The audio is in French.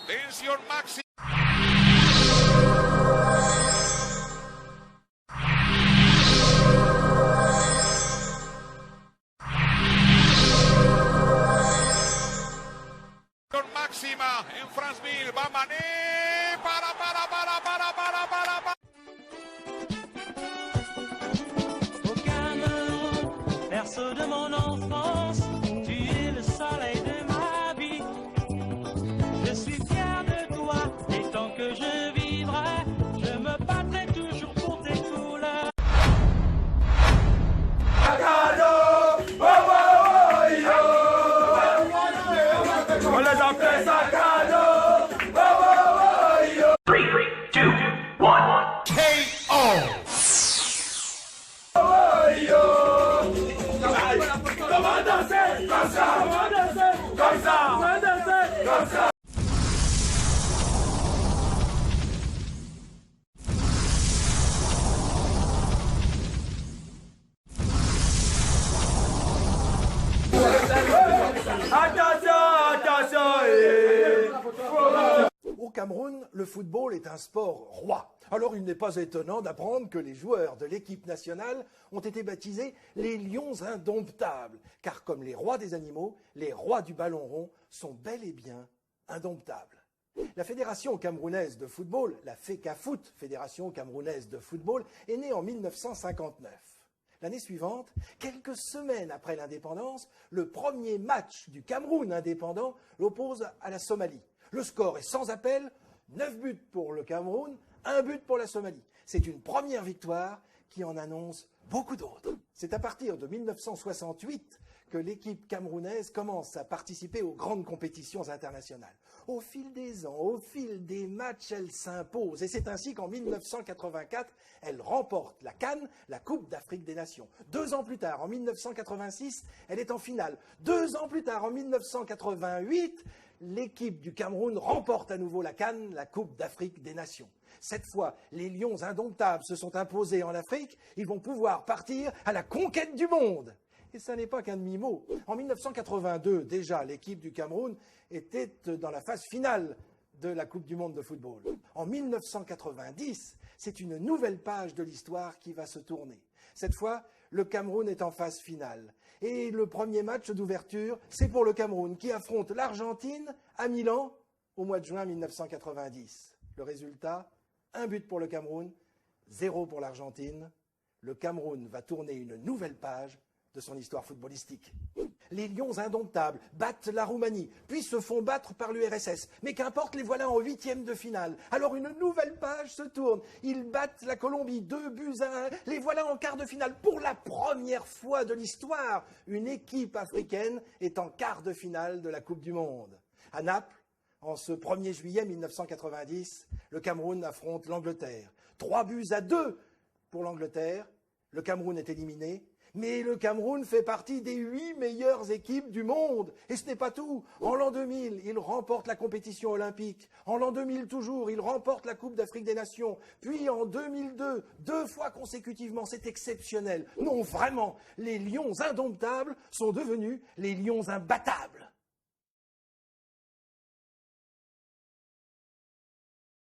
Tensión máxima. Máxima en Franceville, va Mané, para. Au Cameroun, berceau de mon enfance, tu es le soleil de ma vie. Je suis fier de toi, et tant que je vivrai, je me battrai toujours pour tes couleurs. On les appelle Sakado. 3, 2, 1. KO. Comment danser comme ça? Comment danser comme ça? Comment danser comme ça? Attention. Au Cameroun, le football est un sport roi. Alors il n'est pas étonnant d'apprendre que les joueurs de l'équipe nationale ont été baptisés les Lions indomptables, car comme les rois des animaux, les rois du ballon rond sont bel et bien indomptables. La Fédération camerounaise de football, la FECAFOOT, Fédération camerounaise de football, est née en 1959. L'année suivante, quelques semaines après l'indépendance, le premier match du Cameroun indépendant l'oppose à la Somalie. Le score est sans appel, 9 buts pour le Cameroun, 1 but pour la Somalie. C'est une première victoire qui en annonce beaucoup d'autres. C'est à partir de 1968 que l'équipe camerounaise commence à participer aux grandes compétitions internationales. Au fil des ans, au fil des matchs, elle s'impose. Et c'est ainsi qu'en 1984, elle remporte la CAN, la Coupe d'Afrique des Nations. 2 ans plus tard, en 1986, elle est en finale. 2 ans plus tard, en 1988, l'équipe du Cameroun remporte à nouveau la CAN, la Coupe d'Afrique des Nations. Cette fois, les Lions indomptables se sont imposés en Afrique. Ils vont pouvoir partir à la conquête du monde. Et ça n'est pas qu'un demi-mot. En 1982, déjà, l'équipe du Cameroun était dans la phase finale de la Coupe du monde de football. En 1990, c'est une nouvelle page de l'histoire qui va se tourner. Cette fois, le Cameroun est en phase finale. Et le premier match d'ouverture, c'est pour le Cameroun qui affronte l'Argentine à Milan au mois de juin 1990. Le résultat, 1 but pour le Cameroun, 0 pour l'Argentine. Le Cameroun va tourner une nouvelle page de son histoire footballistique. Les Lions indomptables battent la Roumanie, puis se font battre par l'URSS. Mais qu'importe, les voilà en 8e de finale. Alors une nouvelle page se tourne. Ils battent la Colombie 2-1. Les voilà en quart de finale. Pour la première fois de l'histoire, une équipe africaine est en quart de finale de la Coupe du monde. À Naples, en ce 1er juillet 1990, le Cameroun affronte l'Angleterre. 3-2 pour l'Angleterre. Le Cameroun est éliminé. Mais le Cameroun fait partie des 8 meilleures équipes du monde. Et ce n'est pas tout. En l'an 2000, il remporte la compétition olympique. En l'an 2000 toujours, il remporte la Coupe d'Afrique des Nations. Puis en 2002, 2 fois consécutivement, c'est exceptionnel. Non, vraiment, les Lions indomptables sont devenus les Lions imbattables.